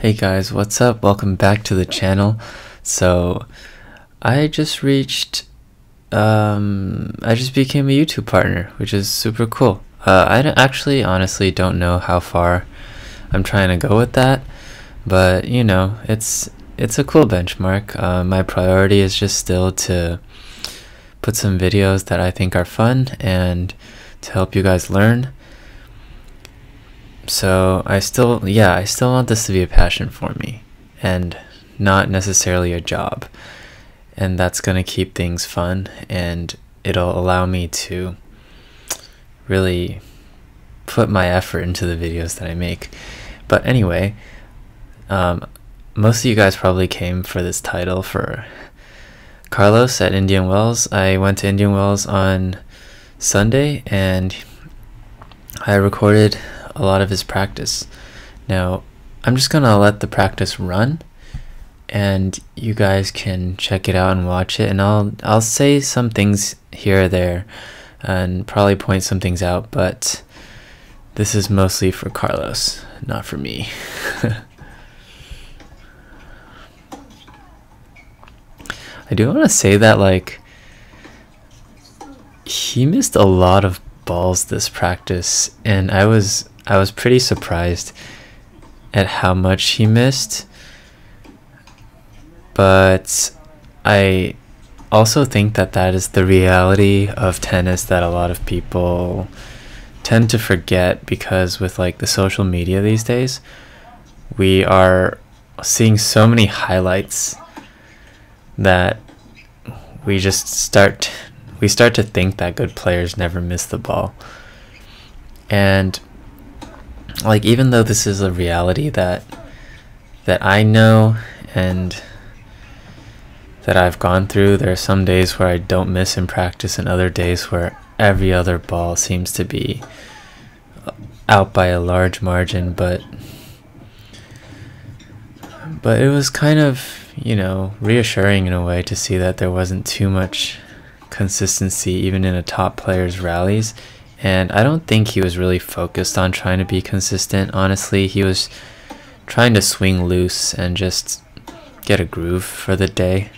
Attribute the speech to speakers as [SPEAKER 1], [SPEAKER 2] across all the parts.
[SPEAKER 1] Hey guys, what's up? Welcome back to the channel. So I just reached I just became a YouTube partner, which is super cool. Actually honestly don't know how far I'm trying to go with that, but you know, it's a cool benchmark. My priority is just still to put some videos that I think are fun and to help you guys learn. So I still want this to be a passion for me and not necessarily a job. And that's going to keep things fun, and it'll allow me to really put my effort into the videos that I make. But anyway, most of you guys probably came for this title for Carlos at Indian Wells. I went to Indian Wells on Sunday and I recorded a lot of his practice. Now I'm just gonna let the practice run and you guys can check it out and watch it, and I'll say some things here or there and probably point some things out, but this is mostly for Carlos, not for me. I do want to say that like he missed a lot of balls this practice, and I was pretty surprised at how much he missed. But I also think that that is the reality of tennis that a lot of people tend to forget, because with like the social media these days, we are seeing so many highlights that we start to think that good players never miss the ball. And like, even though this is a reality that I know and that I've gone through, there are some days where I don't miss in practice and other days where every other ball seems to be out by a large margin, but it was kind of, you know, reassuring in a way to see that there wasn't too much consistency even in a top player's rallies. And I don't think he was really focused on trying to be consistent. Honestly, he was trying to swing loose and just get a groove for the day.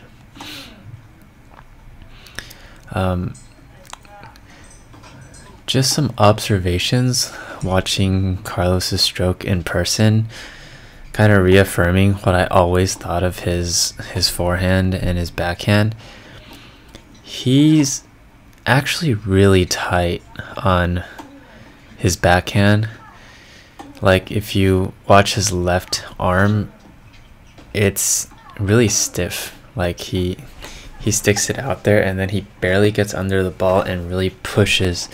[SPEAKER 1] Just some observations watching Carlos's stroke in person, kind of reaffirming what I always thought of his forehand and his backhand. He's actually really tight on his backhand. Like, if you watch his left arm, it's really stiff. Like he sticks it out there and then he barely gets under the ball and really pushes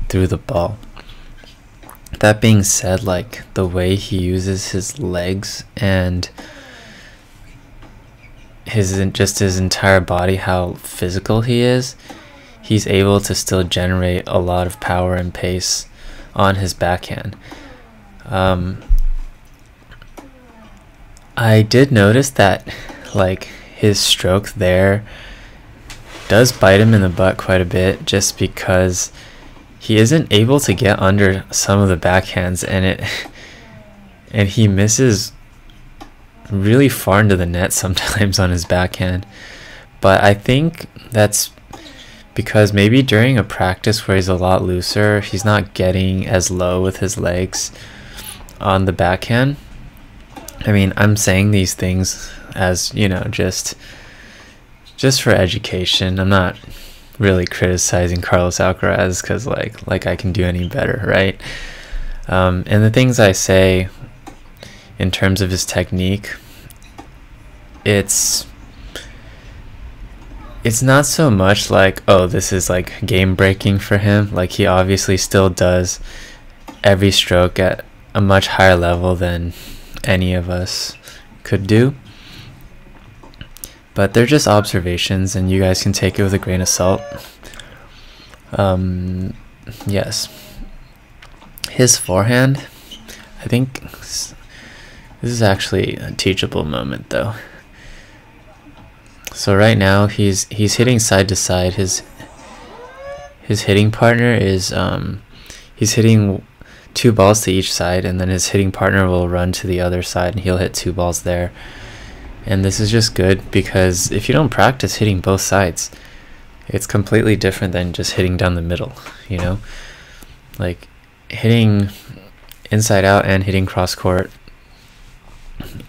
[SPEAKER 1] through the ball. That being said, like, the way he uses his legs and his entire body, how physical he is, he's able to still generate a lot of power and pace on his backhand. I did notice that like his stroke there does bite him in the butt quite a bit, just because he isn't able to get under some of the backhands, and he misses really far into the net sometimes on his backhand. But I think that's because maybe during a practice where he's a lot looser, he's not getting as low with his legs on the backhand. I mean, I'm saying these things as, you know, just for education. I'm not really criticizing Carlos Alcaraz because like I can do any better, right? And the things I say in terms of his technique, it's not so much like, oh, this is like game breaking for him. Like, he obviously still does every stroke at a much higher level than any of us could do. But they're just observations, and you guys can take it with a grain of salt. Yes. His forehand, I think this is actually a teachable moment though. So right now he's hitting side to side. His hitting partner is he's hitting 2 balls to each side, and then his hitting partner will run to the other side and he'll hit 2 balls there. And this is just good because if you don't practice hitting both sides, it's completely different than just hitting down the middle, you know? Like hitting inside out and hitting cross court,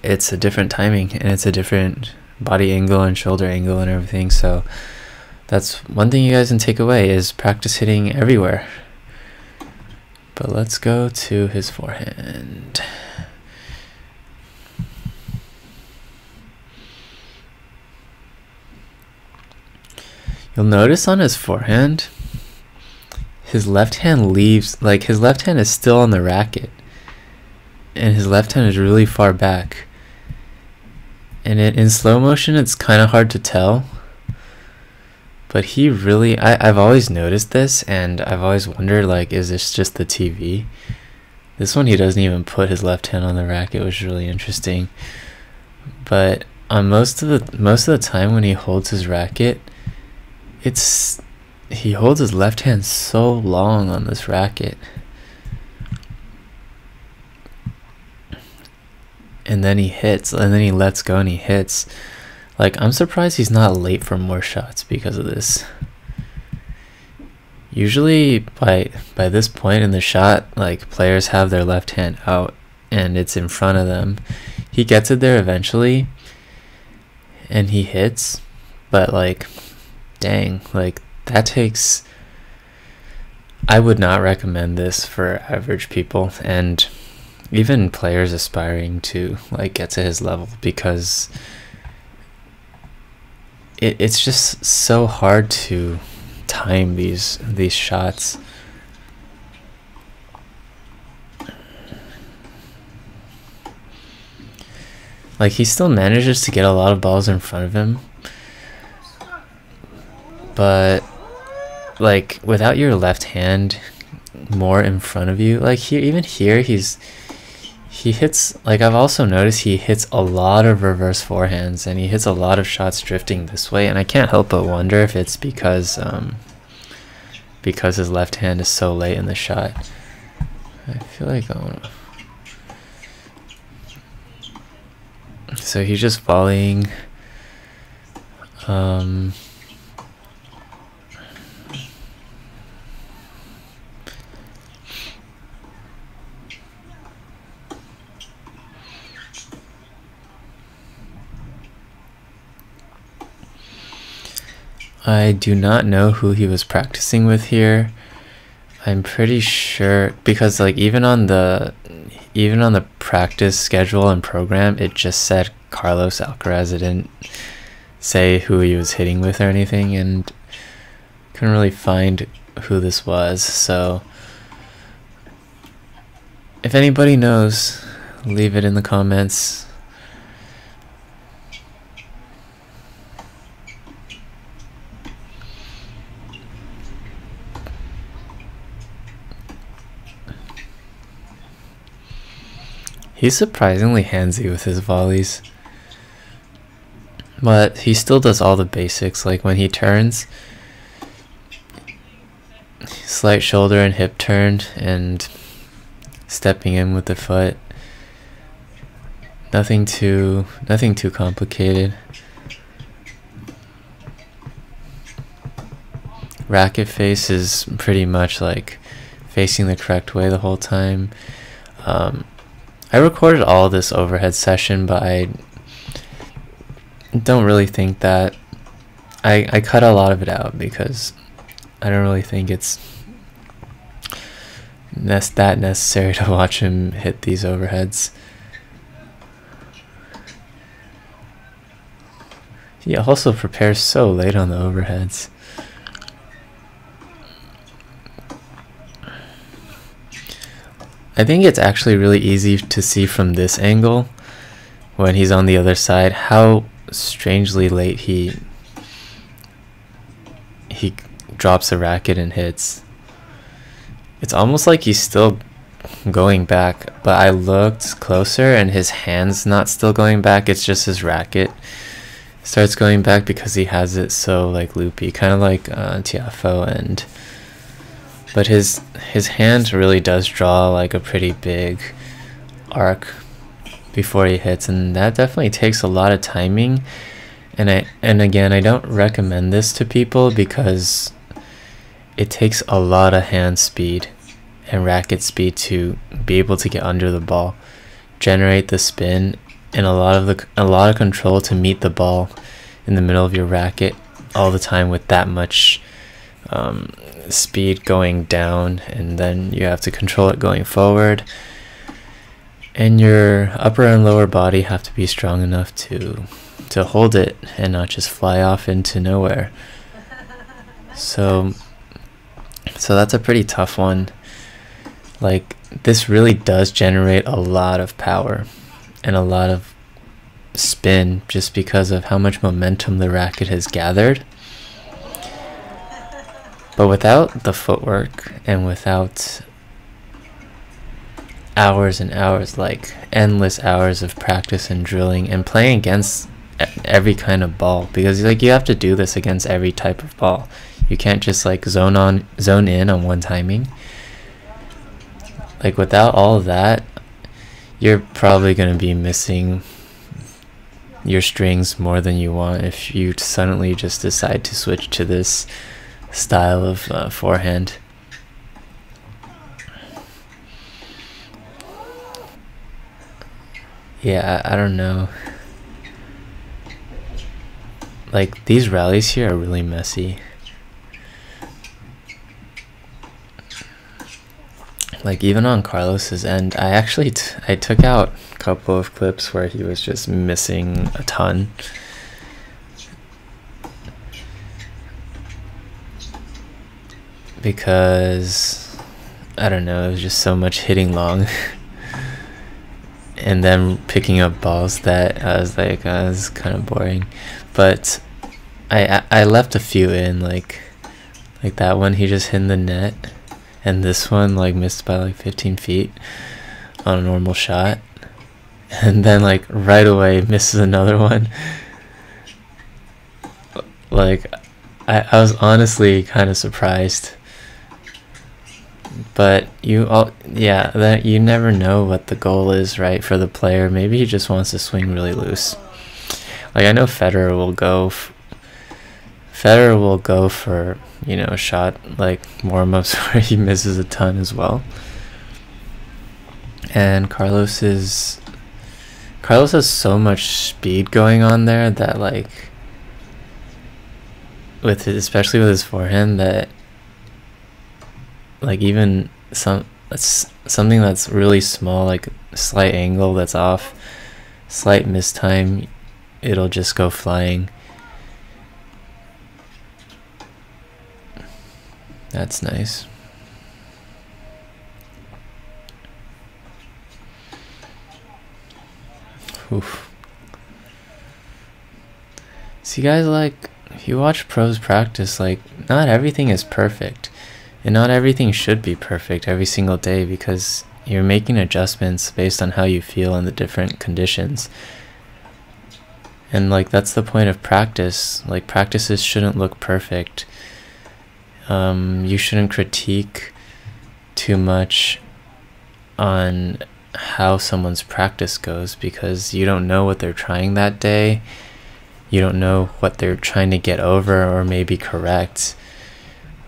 [SPEAKER 1] it's a different timing and it's a different body angle and shoulder angle and everything. So that's one thing you guys can take away, is practice hitting everywhere. But let's go to his forehand. You'll notice on his forehand, his left hand leaves, like his left hand is still on the racket, and his left hand is really far back. And in slow motion, it's kind of hard to tell. But he really, I've always noticed this, and I've always wondered, like, is this just the TV? This one, he doesn't even put his left hand on the racket, which is really interesting. But on most of the time when he holds his racket, he holds his left hand so long on this racket. And then he hits, and then he lets go and he hits. Like, I'm surprised he's not late for more shots because of this. Usually by this point in the shot, like, players have their left hand out and it's in front of them. He gets it there eventually and he hits, but like, dang, like, that takes, I would not recommend this for average people and even players aspiring to like get to his level, because it's just so hard to time these shots. Like, he still manages to get a lot of balls in front of him, but like without your left hand more in front of you, like here, even here, he hits, like, I've also noticed he hits a lot of reverse forehands and he hits a lot of shots drifting this way, and I can't help but wonder if it's because his left hand is so late in the shot. I feel like so he's just volleying. I do not know who he was practicing with here. I'm pretty sure, because like even on the practice schedule and program, it just said Carlos Alcaraz. It didn't say who he was hitting with or anything, and couldn't really find who this was. So if anybody knows, leave it in the comments. He's surprisingly handsy with his volleys, but he still does all the basics. Like when he turns, slight shoulder and hip turn and stepping in with the foot. Nothing too complicated. Racket face is pretty much like facing the correct way the whole time. I recorded all of this overhead session, but I don't really think that I cut a lot of it out because I don't really think it's that necessary to watch him hit these overheads. He also prepares so late on the overheads. I think it's actually really easy to see from this angle, when he's on the other side, how strangely late he drops a racket and hits. It's almost like he's still going back, but I looked closer and his hand's not still going back, it's just his racket starts going back because he has it so like loopy, kind of like Tiafoe and but his hand really does draw like a pretty big arc before he hits, and that definitely takes a lot of timing. And again, I don't recommend this to people because it takes a lot of hand speed and racket speed to be able to get under the ball, generate the spin, and a lot of control to meet the ball in the middle of your racket all the time with that much speed going down, and then you have to control it going forward, and your upper and lower body have to be strong enough to hold it and not just fly off into nowhere. So that's a pretty tough one. Like, this really does generate a lot of power and a lot of spin just because of how much momentum the racket has gathered. But without the footwork and without hours and hours, like endless hours of practice and drilling and playing against every kind of ball, because like you have to do this against every type of ball. You can't just like zone in on one timing. Like, without all of that, you're probably going to be missing your strings more than you want if you suddenly just decide to switch to this style of forehand. Yeah, I don't know. Like, these rallies here are really messy. Like, even on Carlos's end, I actually I took out a couple of clips where he was just missing a ton. Because, I don't know, it was just so much hitting long. And then picking up balls that I was like, this is kind of boring. But I left a few in, like that one he just hit in the net. And this one like missed by like 15 feet on a normal shot, and then like right away misses another one. Like, I was honestly kind of surprised, but that you never know what the goal is, right, for the player. Maybe he just wants to swing really loose. Like, I know Federer will go for, you know, a shot like warm-ups where he misses a ton as well. And Carlos has so much speed going on there that, like, especially with his forehand, that like even something that's really small, like a slight angle that's off, slight mistime, it'll just go flying. That's nice. Oof. See, guys, like, if you watch pros practice, like, not everything is perfect, and not everything should be perfect every single day, because you're making adjustments based on how you feel in the different conditions. And like, that's the point of practice. Like, practices shouldn't look perfect. You shouldn't critique too much on how someone's practice goes, because you don't know what they're trying that day. You don't know what they're trying to get over or maybe correct.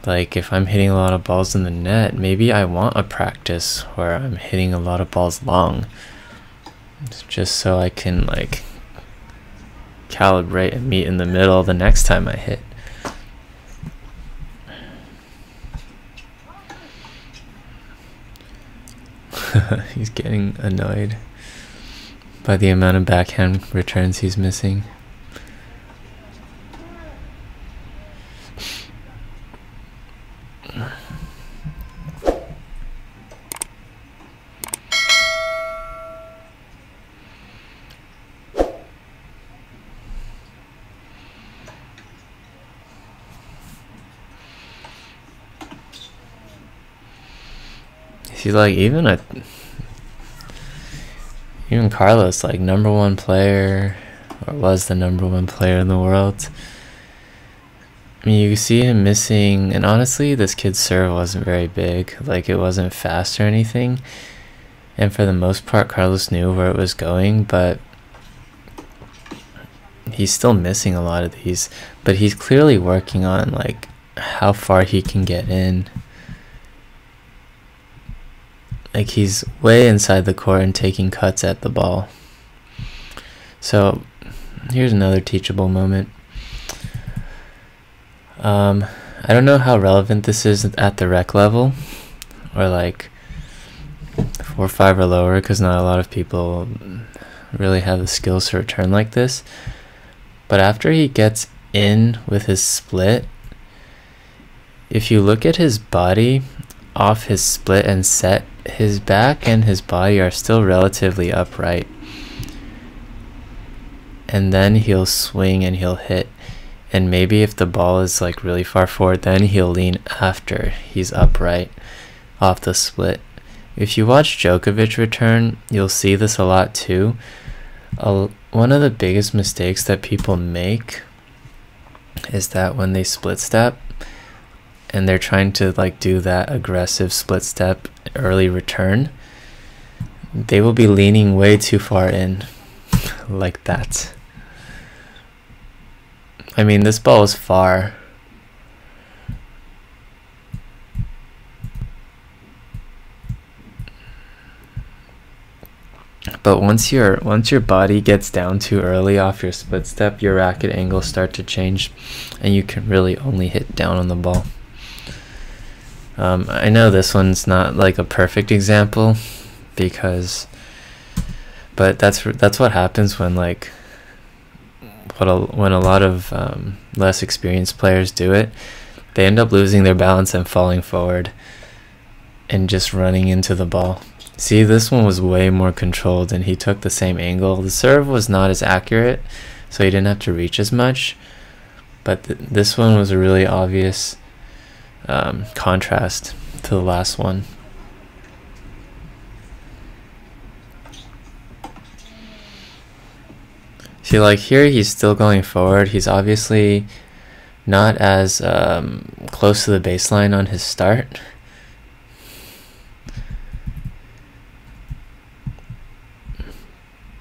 [SPEAKER 1] Like, if I'm hitting a lot of balls in the net, maybe I want a practice where I'm hitting a lot of balls long, just so I can like calibrate and meet in the middle the next time I hit. He's getting annoyed by the amount of backhand returns he's missing. He's like, even Carlos, like, #1 player, or was the #1 player in the world, I mean, you see him missing, and honestly, this kid's serve wasn't very big. Like, it wasn't fast or anything. And for the most part, Carlos knew where it was going, but he's still missing a lot of these. But he's clearly working on, like, how far he can get in. Like, he's way inside the court and taking cuts at the ball. So, here's another teachable moment. I don't know how relevant this is at the rec level, or like 4 or 5 or lower, because not a lot of people really have the skills to return like this. But after he gets in with his split, if you look at his body off his split and set, his back and his body are still relatively upright. And then he'll swing and he'll hit. And maybe if the ball is like really far forward, then he'll lean after he's upright off the split. If you watch Djokovic return, you'll see this a lot too. One of the biggest mistakes that people make is that when they split step and they're trying to like do that aggressive split step early return, they will be leaning way too far in like that. I mean, this ball is far. But once your body gets down too early off your split step, your racket angles start to change, and you can really only hit down on the ball. I know this one's not like a perfect example, but that's what happens when like when a lot of less experienced players do it. They end up losing their balance and falling forward and just running into the ball. See, this one was way more controlled and he took the same angle. The serve was not as accurate, so he didn't have to reach as much, but this one was a really obvious contrast to the last one. See, like here he's still going forward. He's obviously not as close to the baseline on his start.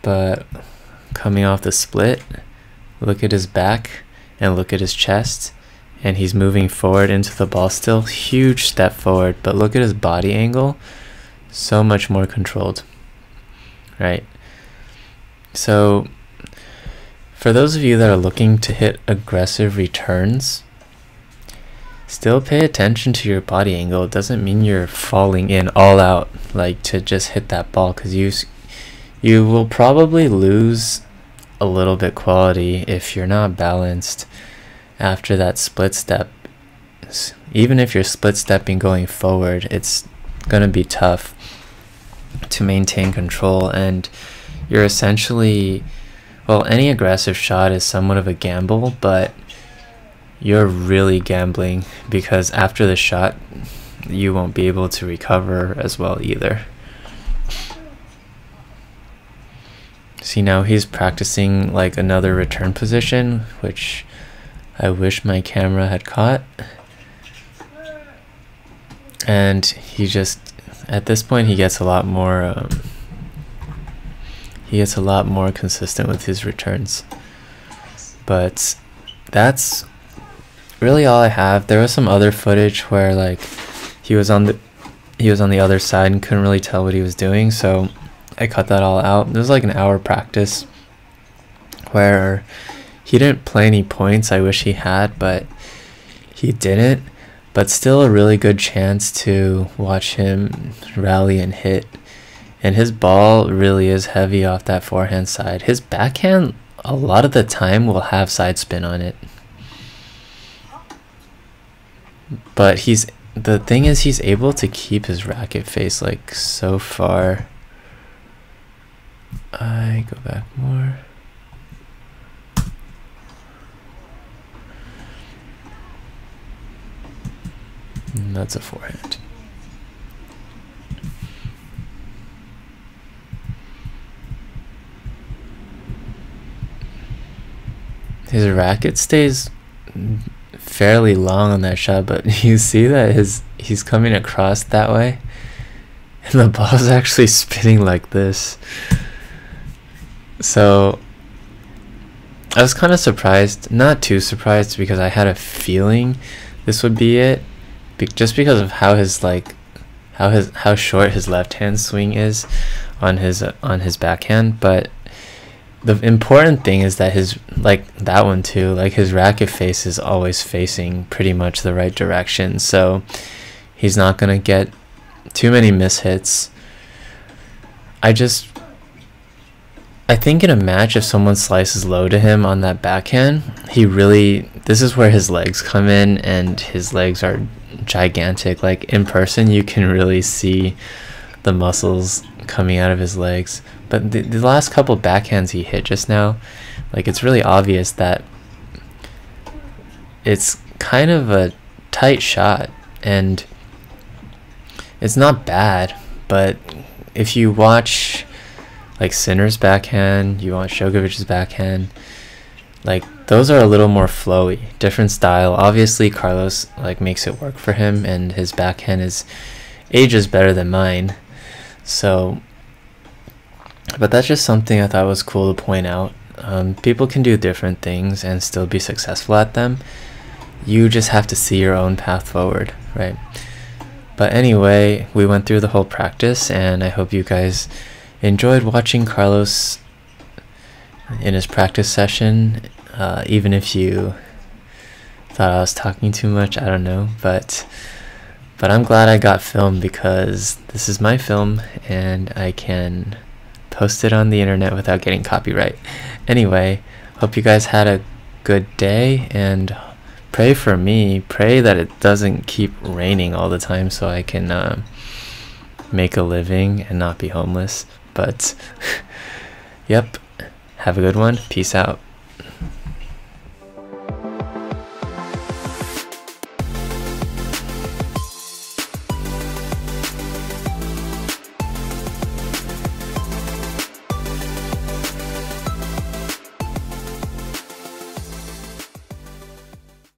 [SPEAKER 1] But coming off the split, look at his back and look at his chest, and he's moving forward into the ball still. Huge step forward, but look at his body angle, so much more controlled, right? So for those of you that are looking to hit aggressive returns, still pay attention to your body angle. It doesn't mean you're falling in all out like to just hit that ball, because you will probably lose a little bit quality if you're not balanced after that split step. Even if you're split stepping going forward, it's going to be tough to maintain control, and you're essentially, well, any aggressive shot is somewhat of a gamble, but you're really gambling because after the shot you won't be able to recover as well either. See, now he's practicing like another return position, which I wish my camera had caught. And he just, at this point, he gets a lot more consistent with his returns. But that's really all I have. There was some other footage where like he was on the other side and couldn't really tell what he was doing, so I cut that all out. It was like an hour practice where he didn't play any points. I wish he had, but he didn't. But still a really good chance to watch him rally and hit. And his ball really is heavy off that forehand side. His backhand, a lot of the time, will have side spin on it. But the thing is, he's able to keep his racket face like so far. I go back more. And that's a forehand. His racket stays fairly long on that shot, but you see that he's coming across that way, and the ball's actually spinning like this. So I was kind of surprised, not too surprised, because I had a feeling this would be it, just because of how his how short his left hand swing is on his backhand. But the important thing is that his, like that one too, like his racket face is always facing pretty much the right direction, so he's not gonna get too many mishits. I think in a match, if someone slices low to him on that backhand, this is where his legs come in, and his legs are gigantic. Like in person, you can really see the muscles coming out of his legs. But the last couple backhands he hit just now, like it's really obvious that it's kind of a tight shot, and it's not bad. But if you watch like Sinner's backhand, you watch Djokovic's backhand, like those are a little more flowy, different style. Obviously Carlos like makes it work for him, and his backhand is ages better than mine. So, but that's just something I thought was cool to point out. People can do different things and still be successful at them. You just have to see your own path forward, right? But anyway, we went through the whole practice, and I hope you guys enjoyed watching Carlos in his practice session. Even if you thought I was talking too much, I don't know, but I'm glad I got filmed, because this is my film and I can post it on the internet without getting copyright. Anyway, hope you guys had a good day, and pray for me. Pray that it doesn't keep raining all the time so I can make a living and not be homeless. But yep, have a good one. Peace out.